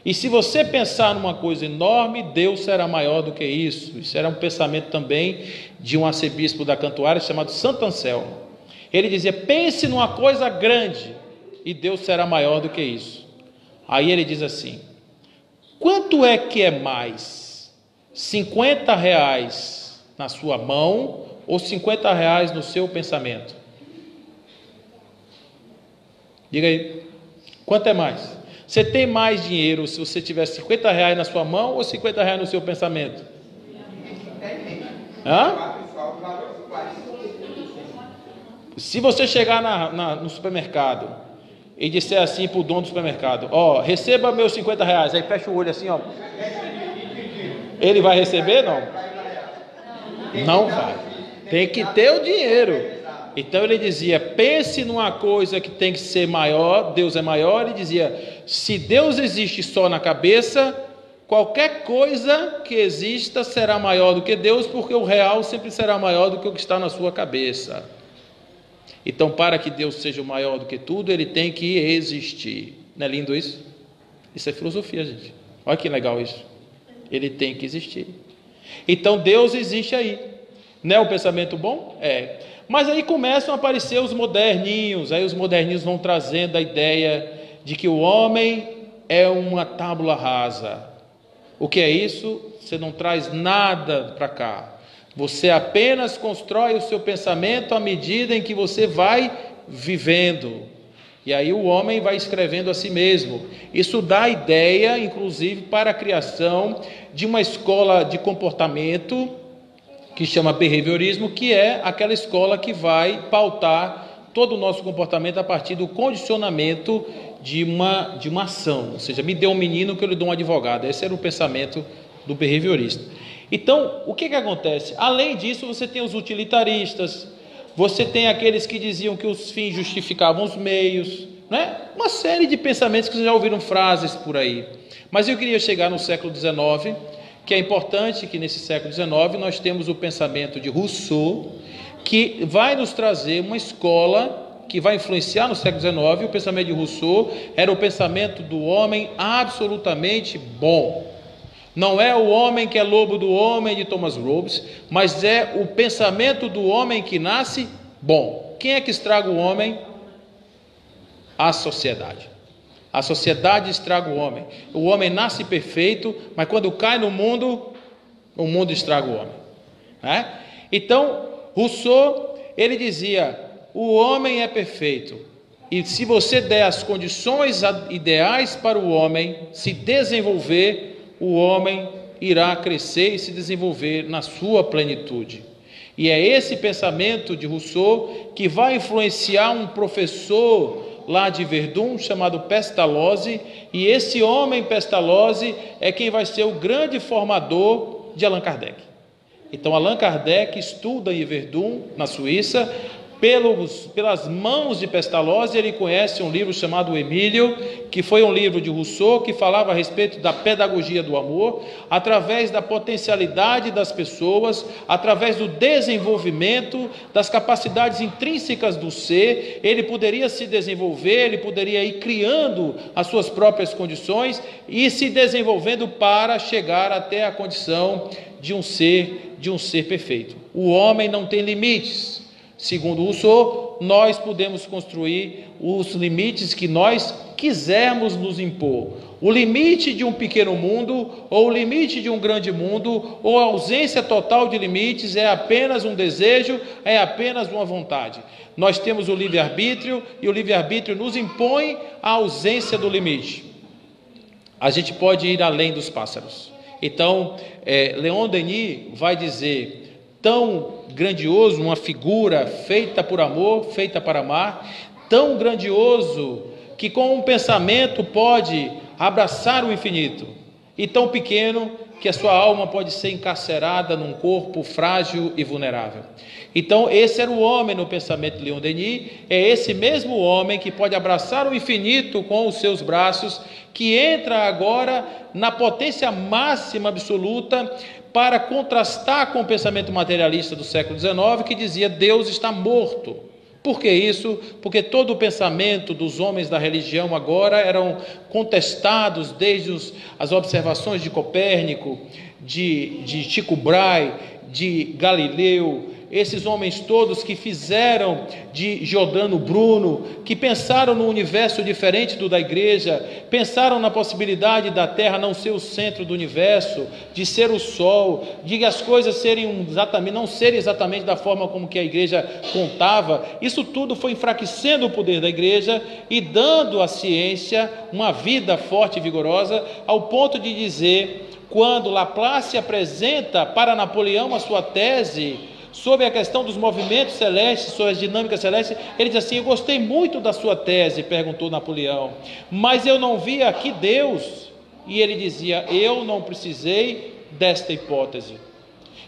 E se você pensar numa coisa enorme, Deus será maior do que isso. Isso era um pensamento também de um arcebispo da Cantuária chamado Santo Anselmo. Ele dizia, pense numa coisa grande e Deus será maior do que isso. Aí ele diz assim, quanto é que é mais? 50 reais na sua mão ou 50 reais no seu pensamento? Diga aí, quanto é mais? Você tem mais dinheiro se você tiver 50 reais na sua mão ou 50 reais no seu pensamento? Hã? Se você chegar no supermercado e disser assim para o dono do supermercado, ó, receba meus 50 reais, aí fecha o olho assim, ó. Ele vai receber? Não. Não vai. Tem que ter o dinheiro. Então ele dizia, pense numa coisa que tem que ser maior, Deus é maior. Ele dizia, se Deus existe só na cabeça, qualquer coisa que exista será maior do que Deus, porque o real sempre será maior do que o que está na sua cabeça. Então, para que Deus seja maior do que tudo, ele tem que existir. Não é lindo isso? Isso é filosofia, gente. Olha que legal isso. Ele tem que existir. Então Deus existe aí. Não é um pensamento bom? É. Mas aí começam a aparecer os moderninhos. Aí os moderninhos vão trazendo a ideia de que o homem é uma tábula rasa. O que é isso? Você não traz nada para cá. Você apenas constrói o seu pensamento à medida em que você vai vivendo. E aí o homem vai escrevendo a si mesmo. Isso dá ideia, inclusive, para a criação de uma escola de comportamento que chama behaviorismo, que é aquela escola que vai pautar todo o nosso comportamento a partir do condicionamento de uma ação. Ou seja, me dê um menino que eu lhe dou um advogado. Esse era o pensamento do behaviorista. Então, o que acontece? Além disso, você tem os utilitaristas, você tem aqueles que diziam que os fins justificavam os meios, né? Uma série de pensamentos que vocês já ouviram frases por aí. Mas eu queria chegar no século XIX, que é importante que nesse século XIX nós temos o pensamento de Rousseau, que vai nos trazer uma escola que vai influenciar no século XIX. O pensamento de Rousseau era o pensamento do homem absolutamente bom. Não é o homem que é lobo do homem de Thomas Hobbes, mas é o pensamento do homem que nasce bom. Quem é que estraga o homem? A sociedade. A sociedade estraga o homem. O homem nasce perfeito, mas quando cai no mundo, o mundo estraga o homem. Né? Então, Rousseau, ele dizia, o homem é perfeito. E se você der as condições ideais para o homem se desenvolver, o homem irá crescer e se desenvolver na sua plenitude. E é esse pensamento de Rousseau que vai influenciar um professor lá de Verdun, chamado Pestalozzi, e esse homem Pestalozzi é quem vai ser o grande formador de Allan Kardec. Então Allan Kardec estuda em Verdun, na Suíça, pelas mãos de Pestalozzi, ele conhece um livro chamado Emílio, que foi um livro de Rousseau, que falava a respeito da pedagogia do amor, através da potencialidade das pessoas, através do desenvolvimento das capacidades intrínsecas do ser. Ele poderia se desenvolver, ele poderia ir criando as suas próprias condições e se desenvolvendo para chegar até a condição de um ser perfeito. O homem não tem limites. Segundo Rousseau, nós podemos construir os limites que nós quisermos nos impor. O limite de um pequeno mundo, ou o limite de um grande mundo, ou a ausência total de limites é apenas um desejo, é apenas uma vontade. Nós temos o livre-arbítrio, e o livre-arbítrio nos impõe a ausência do limite. A gente pode ir além dos pássaros. Então, Leon Denis vai dizer: tão grandioso, uma figura feita por amor, feita para amar, tão grandioso que com um pensamento pode abraçar o infinito, e tão pequeno que a sua alma pode ser encarcerada num corpo frágil e vulnerável. Então esse era o homem no pensamento de Leon Denis, é esse mesmo homem que pode abraçar o infinito com os seus braços, que entra agora na potência máxima absoluta, para contrastar com o pensamento materialista do século XIX, que dizia: Deus está morto. Por que isso? Porque todo o pensamento dos homens da religião agora eram contestados, desde as observações de Copérnico, de Tycho Brahe, de Galileu, esses homens todos que fizeram, de Giordano Bruno, que pensaram no universo diferente do da igreja, pensaram na possibilidade da Terra não ser o centro do universo, de ser o Sol, de as coisas não serem exatamente da forma como que a igreja contava. Isso tudo foi enfraquecendo o poder da igreja e dando à ciência uma vida forte e vigorosa, ao ponto de dizer, quando Laplace apresenta para Napoleão a sua tese sobre a questão dos movimentos celestes, sobre as dinâmicas celestes, ele diz assim: eu gostei muito da sua tese, perguntou Napoleão, mas eu não vi aqui Deus. E ele dizia: eu não precisei desta hipótese.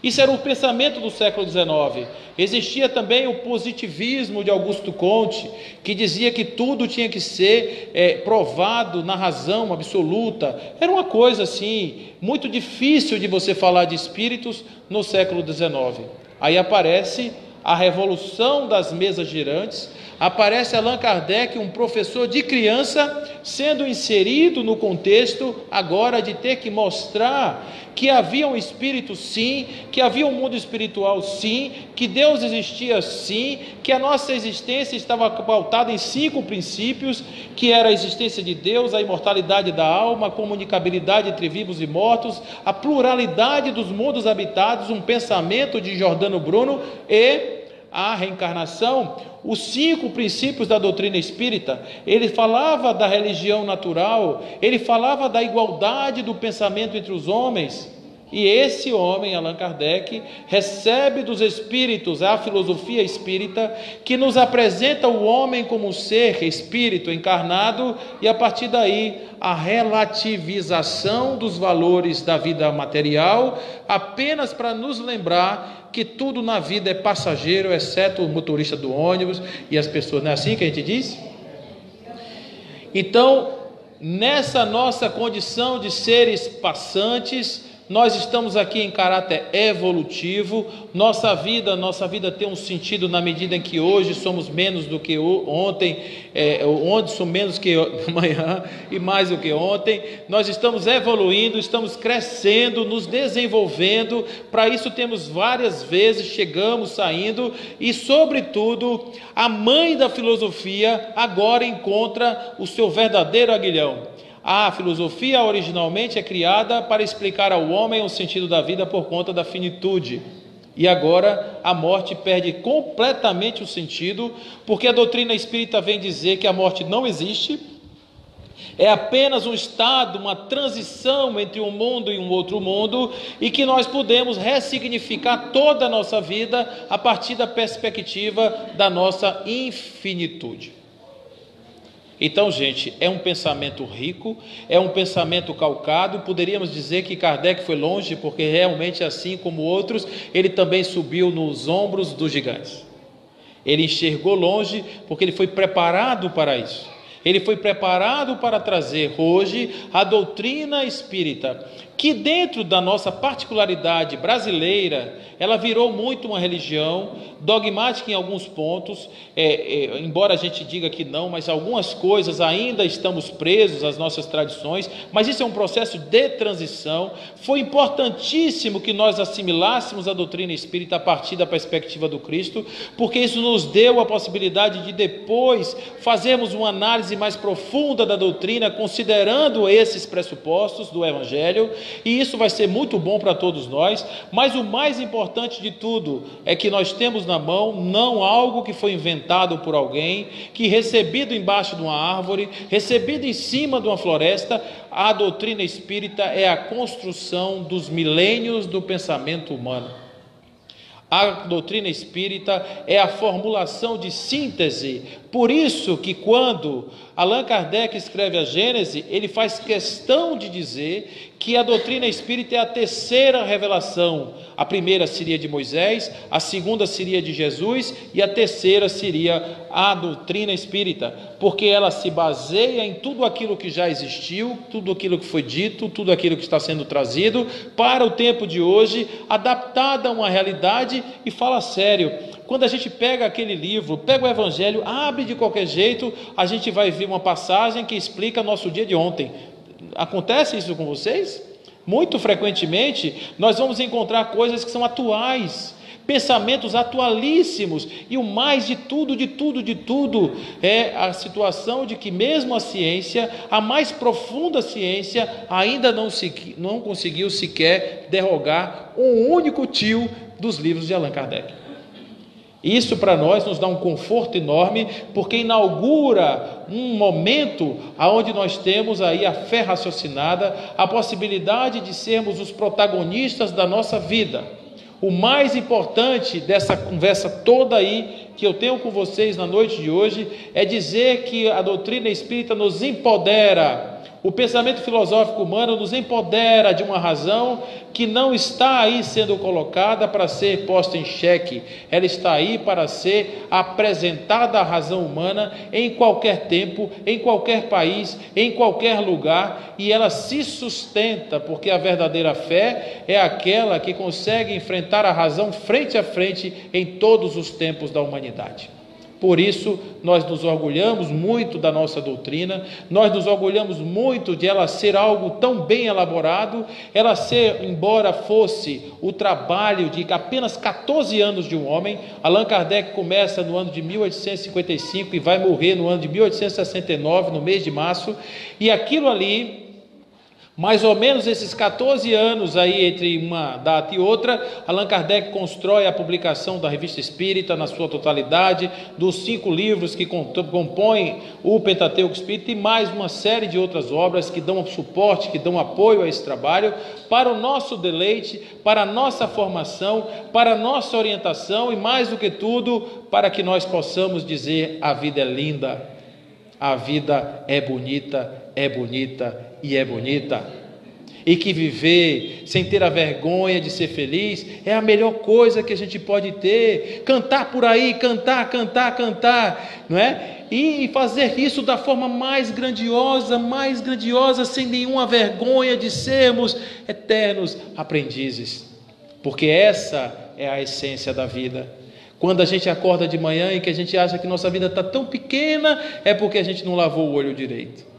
Isso era o pensamento do século XIX. Existia também o positivismo de Augusto Comte, que dizia que tudo tinha que ser provado na razão absoluta. Era uma coisa assim, muito difícil de você falar de espíritos no século XIX. Aí aparece a revolução das mesas girantes, aparece Allan Kardec, um professor de criança, sendo inserido no contexto agora de ter que mostrar que havia um espírito sim, que havia um mundo espiritual sim, que Deus existia sim, que a nossa existência estava pautada em 5 princípios, que era a existência de Deus, a imortalidade da alma, a comunicabilidade entre vivos e mortos, a pluralidade dos mundos habitados, um pensamento de Giordano Bruno e a reencarnação, os 5 princípios da doutrina espírita. Ele falava da religião natural, ele falava da igualdade do pensamento entre os homens, e esse homem, Allan Kardec, recebe dos espíritos a filosofia espírita, que nos apresenta o homem como um ser espírito encarnado, e a partir daí a relativização dos valores da vida material, apenas para nos lembrar que tudo na vida é passageiro, exceto o motorista do ônibus e as pessoas. Não é assim que a gente diz? Então, nessa nossa condição de seres passantes, nós estamos aqui em caráter evolutivo. Nossa vida tem um sentido na medida em que hoje somos menos do que ontem, onde somos menos que amanhã e mais do que ontem. Nós estamos evoluindo, estamos crescendo, nos desenvolvendo. Para isso temos várias vezes, chegamos, saindo, e sobretudo a mãe da filosofia agora encontra o seu verdadeiro aguilhão. A filosofia originalmente é criada para explicar ao homem o sentido da vida por conta da finitude. E agora a morte perde completamente o sentido, porque a doutrina espírita vem dizer que a morte não existe, é apenas um estado, uma transição entre um mundo e um outro mundo, e que nós podemos ressignificar toda a nossa vida a partir da perspectiva da nossa infinitude. Então, gente, é um pensamento rico, é um pensamento calcado. Poderíamos dizer que Kardec foi longe, porque realmente, assim como outros, ele também subiu nos ombros dos gigantes. Ele enxergou longe porque ele foi preparado para isso. Ele foi preparado para trazer hoje a doutrina espírita, que dentro da nossa particularidade brasileira, ela virou muito uma religião dogmática em alguns pontos, embora a gente diga que não, mas algumas coisas ainda estamos presos às nossas tradições, mas isso é um processo de transição. Foi importantíssimo que nós assimilássemos a doutrina espírita a partir da perspectiva do Cristo, porque isso nos deu a possibilidade de depois fazermos uma análise mais profunda da doutrina, considerando esses pressupostos do Evangelho, e isso vai ser muito bom para todos nós. Mas o mais importante de tudo é que nós temos na mão não algo que foi inventado por alguém, que recebido embaixo de uma árvore, recebido em cima de uma floresta. A doutrina espírita é a construção dos milênios do pensamento humano. A doutrina espírita é a formulação de síntese. Por isso que quando Allan Kardec escreve a Gênese, ele faz questão de dizer que a doutrina espírita é a terceira revelação. A primeira seria de Moisés, a segunda seria de Jesus e a terceira seria a doutrina espírita, porque ela se baseia em tudo aquilo que já existiu, tudo aquilo que foi dito, tudo aquilo que está sendo trazido para o tempo de hoje, adaptada a uma realidade. E fala sério, quando a gente pega aquele livro, pega o Evangelho, abre de qualquer jeito, a gente vai ver uma passagem que explica nosso dia de ontem. Acontece isso com vocês? Muito frequentemente nós vamos encontrar coisas que são atuais, pensamentos atualíssimos, e o mais de tudo é a situação de que mesmo a ciência, a mais profunda ciência, ainda não conseguiu sequer derrogar um único tio dos livros de Allan Kardec. Isso para nós nos dá um conforto enorme, porque inaugura um momento onde nós temos aí a fé raciocinada, a possibilidade de sermos os protagonistas da nossa vida. O mais importante dessa conversa toda aí que eu tenho com vocês na noite de hoje é dizer que a doutrina espírita nos empodera. O pensamento filosófico humano nos empodera de uma razão que não está aí sendo colocada para ser posta em xeque. Ela está aí para ser apresentada à razão humana em qualquer tempo, em qualquer país, em qualquer lugar, e ela se sustenta, porque a verdadeira fé é aquela que consegue enfrentar a razão frente a frente em todos os tempos da humanidade. Por isso, nós nos orgulhamos muito da nossa doutrina, nós nos orgulhamos muito de ela ser algo tão bem elaborado, ela ser, embora fosse o trabalho de apenas 14 anos de um homem. Allan Kardec começa no ano de 1855 e vai morrer no ano de 1869, no mês de março, e aquilo ali, mais ou menos esses 14 anos aí entre uma data e outra, Allan Kardec constrói a publicação da Revista Espírita na sua totalidade, dos 5 livros que compõem o Pentateuco Espírita, e mais uma série de outras obras que dão suporte, que dão apoio a esse trabalho, para o nosso deleite, para a nossa formação, para a nossa orientação, e mais do que tudo, para que nós possamos dizer: a vida é linda, a vida é bonita e é bonita, e que viver sem ter a vergonha de ser feliz é a melhor coisa que a gente pode ter. Cantar por aí, cantar, não é? E fazer isso da forma mais grandiosa, sem nenhuma vergonha de sermos eternos aprendizes, porque essa é a essência da vida. Quando a gente acorda de manhã e que a gente acha que nossa vida está tão pequena, é porque a gente não lavou o olho direito,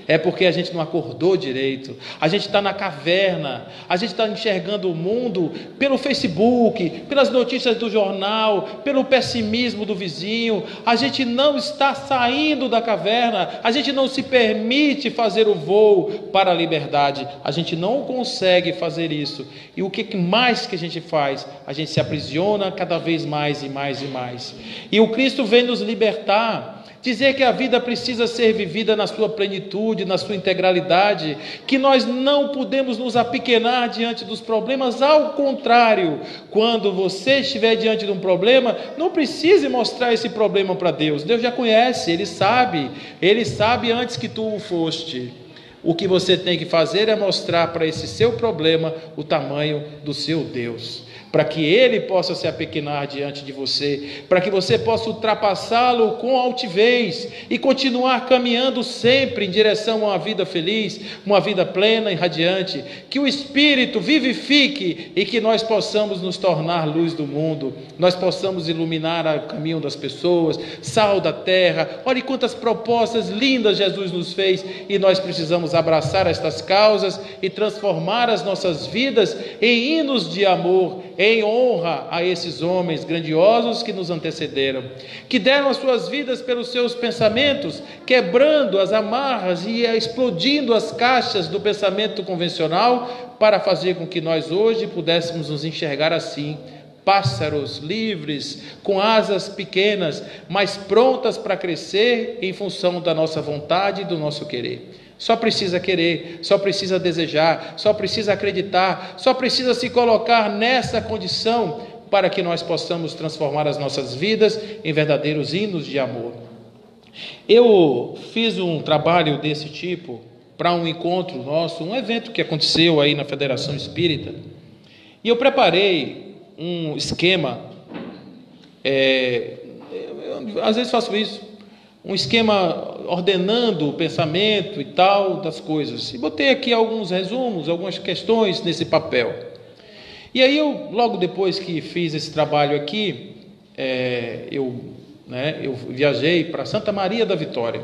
é porque a gente não acordou direito, a gente está na caverna, a gente está enxergando o mundo pelo Facebook, pelas notícias do jornal, pelo pessimismo do vizinho. A gente não está saindo da caverna, a gente não se permite fazer o voo para a liberdade, a gente não consegue fazer isso. E o que mais que a gente faz? A gente se aprisiona cada vez mais e mais. E o Cristo vem nos libertar, dizer que a vida precisa ser vivida na sua plenitude, na sua integralidade, que nós não podemos nos apequenar diante dos problemas. Ao contrário, quando você estiver diante de um problema, não precise mostrar esse problema para Deus. Deus já conhece, Ele sabe antes que tu o foste. O que você tem que fazer é mostrar para esse seu problema o tamanho do seu Deus. para que ele possa se apequenar diante de você, para que você possa ultrapassá-lo com altivez e continuar caminhando sempre em direção a uma vida feliz, uma vida plena e radiante, que o Espírito vivifique e que nós possamos nos tornar luz do mundo, nós possamos iluminar o caminho das pessoas, sal da terra. Olhe quantas propostas lindas Jesus nos fez, e nós precisamos abraçar estas causas e transformar as nossas vidas em hinos de amor, em honra a esses homens grandiosos que nos antecederam, que deram as suas vidas pelos seus pensamentos, quebrando as amarras e explodindo as caixas do pensamento convencional, para fazer com que nós hoje pudéssemos nos enxergar assim, pássaros livres, com asas pequenas, mas prontas para crescer em função da nossa vontade e do nosso querer. Só precisa querer, só precisa desejar, só precisa acreditar, só precisa se colocar nessa condição para que nós possamos transformar as nossas vidas em verdadeiros hinos de amor. Eu fiz um trabalho desse tipo para um encontro nosso, um evento que aconteceu aí na Federação Espírita, e eu preparei um esquema, eu às vezes faço isso, um esquema ordenando o pensamento e tal das coisas, e botei aqui alguns resumos, algumas questões nesse papel. E aí eu, logo depois que fiz esse trabalho aqui, eu viajei para Santa Maria da Vitória,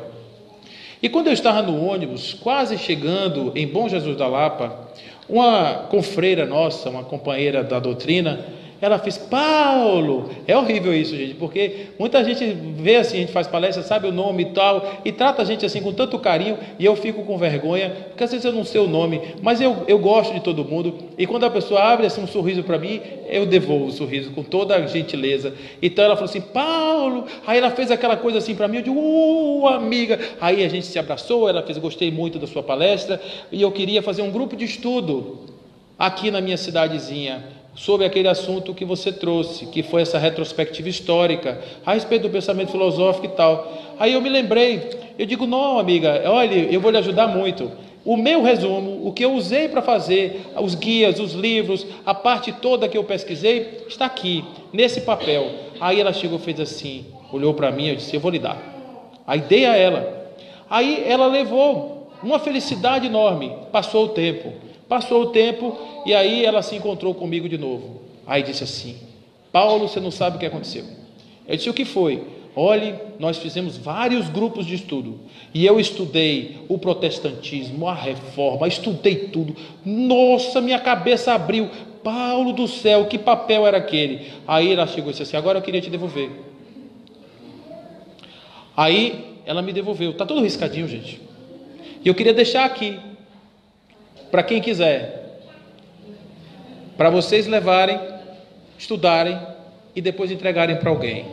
e quando eu estava no ônibus, quase chegando em Bom Jesus da Lapa, uma confreira nossa, uma companheira da doutrina, ela fez: Paulo, é horrível isso, gente, porque muita gente vê assim, a gente faz palestra, sabe o nome e tal, e trata a gente assim com tanto carinho, e eu fico com vergonha, porque às vezes eu não sei o nome, mas eu gosto de todo mundo, e quando a pessoa abre assim um sorriso para mim, eu devolvo o sorriso com toda a gentileza. Então ela falou assim: Paulo, aí ela fez aquela coisa assim para mim, eu digo: amiga, aí a gente se abraçou, ela fez: gostei muito da sua palestra, e eu queria fazer um grupo de estudo aqui na minha cidadezinha, sobre aquele assunto que você trouxe, que foi essa retrospectiva histórica, a respeito do pensamento filosófico e tal. Aí eu me lembrei, eu digo: não, amiga, olha, eu vou lhe ajudar muito. O meu resumo, o que eu usei para fazer, os guias, os livros, a parte toda que eu pesquisei, está aqui, nesse papel. Aí ela chegou e fez assim, olhou para mim, eu disse: eu vou lhe dar. Aí dei a ela. Aí ela levou uma felicidade enorme. Passou o tempo, e aí ela se encontrou comigo de novo. Aí disse assim: Paulo, você não sabe o que aconteceu. Eu disse: o que foi? Olhe, nós fizemos vários grupos de estudo, e eu estudei o protestantismo, a reforma, estudei tudo. Nossa, minha cabeça abriu. Paulo do céu, que papel era aquele? Aí ela chegou e disse assim: agora eu queria te devolver. Aí ela me devolveu. Está tudo riscadinho, gente, e eu queria deixar aqui para quem quiser, para vocês levarem, estudarem e depois entregarem para alguém,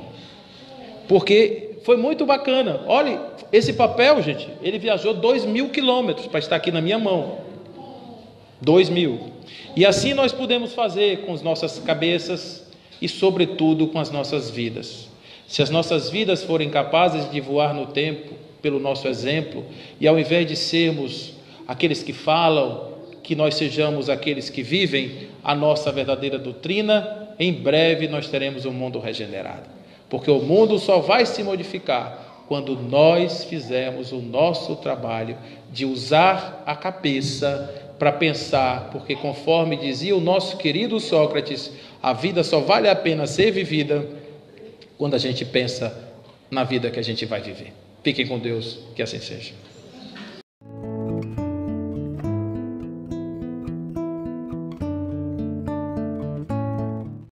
porque foi muito bacana. Olha, esse papel, gente, ele viajou 2.000 quilômetros para estar aqui na minha mão. 2.000. E assim nós podemos fazer com as nossas cabeças e sobretudo com as nossas vidas. Se as nossas vidas forem capazes de voar no tempo pelo nosso exemplo, e ao invés de sermos aqueles que falam, que nós sejamos aqueles que vivem a nossa verdadeira doutrina, em breve nós teremos um mundo regenerado, porque o mundo só vai se modificar quando nós fizermos o nosso trabalho de usar a cabeça para pensar, porque conforme dizia o nosso querido Sócrates, a vida só vale a pena ser vivida quando a gente pensa na vida que a gente vai viver. Fiquem com Deus, que assim seja.